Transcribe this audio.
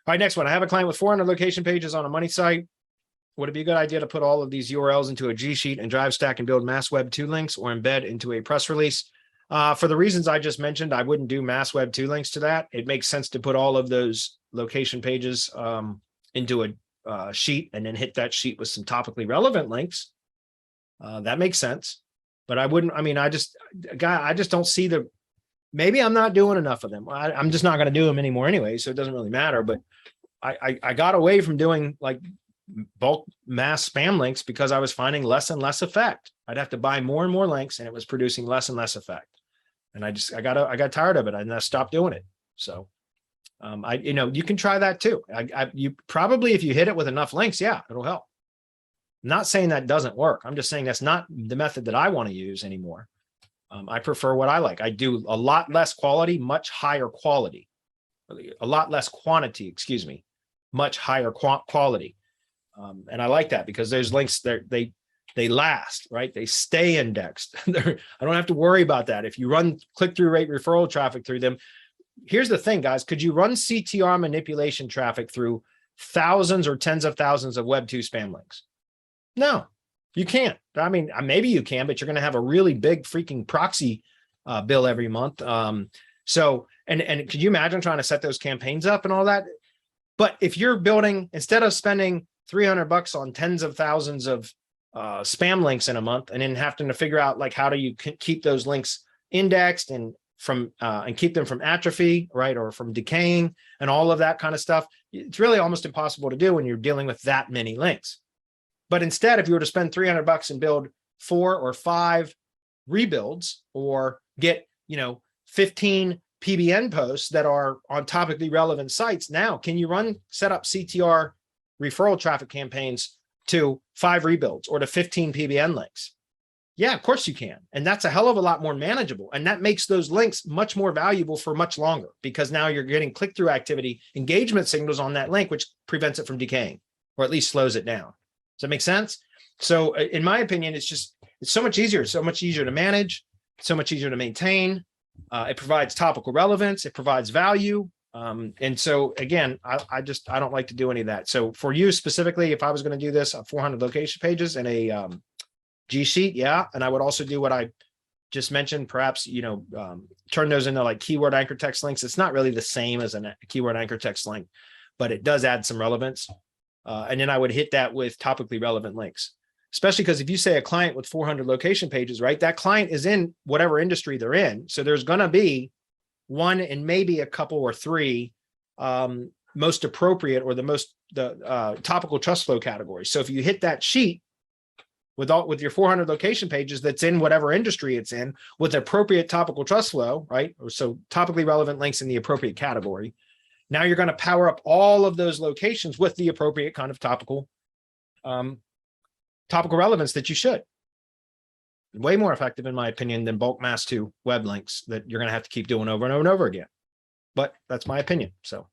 All right, next one. I have a client with 400 location pages on a money site. Would it be a good idea to put all of these URLs into a GSheet and drive stack and build mass web 2 links or embed into a press release? For the reasons I just mentioned, I wouldn't do mass web 2 links to that. It makes sense to put all of those location pages into a sheet and then hit that sheet with some topically relevant links. That makes sense. But I wouldn't, I mean, I just don't see maybe I'm not doing enough of them. I'm just not going to do them anymore anyway, so it doesn't really matter. But I got away from doing like bulk mass spam links because I was finding less and less effect. I'd have to buy more and more links and it was producing less and less effect. And I got tired of it and I stopped doing it. So you can try that too. You probably, if you hit it with enough links, yeah, it'll help. I'm not saying that doesn't work. I'm just saying that's not the method that I want to use anymore. I prefer what I like. I do a lot less quality, much higher quality, a lot less quantity, excuse me, much higher quality. And I like that because those links, they last, right? They stay indexed. I don't have to worry about that. If you run click-through rate referral traffic through them, here's the thing, guys. Could you run CTR manipulation traffic through thousands or tens of thousands of Web 2 spam links? No, you can't. I mean, maybe you can, but you're going to have a really big freaking proxy bill every month. So could you imagine trying to set those campaigns up and all that? But if you're building, instead of spending $300 on tens of thousands of spam links in a month and then having to figure out like how do you keep those links indexed and keep them from atrophy, right, or from decaying and all of that kind of stuff, it's really almost impossible to do when you're dealing with that many links. But instead, if you were to spend $300 and build 4 or 5 rebuilds or get 15 PBN posts that are on topically relevant sites, now can you set up CTR referral traffic campaigns to 5 rebuilds or to 15 PBN links? Yeah, of course you can. And that's a hell of a lot more manageable. And that makes those links much more valuable for much longer because now you're getting click-through activity, engagement signals on that link, which prevents it from decaying or at least slows it down. Does that make sense? So in my opinion, it's so much easier. It's so much easier to manage, so much easier to maintain. It provides topical relevance. It provides value. And so again, I don't like to do any of that. So for you specifically, if I was going to do this on 400 location pages and a GSheet, yeah. And I would also do what I just mentioned, perhaps, turn those into like keyword anchor text links. It's not really the same as a keyword anchor text link, but it does add some relevance. And then I would hit that with topically relevant links, especially because if you say a client with 400 location pages, right, that client is in whatever industry they're in. So there's going to be one and maybe a couple or 3 most appropriate or the topical trust flow categories. So if you hit that sheet with your 400 location pages that's in whatever industry it's in with appropriate topical trust flow, right? So topically relevant links in the appropriate category. Now you're going to power up all of those locations with the appropriate kind of topical relevance that you should. Way more effective, in my opinion, than bulk mass 2 web links that you're going to have to keep doing over and over and over again. But that's my opinion. So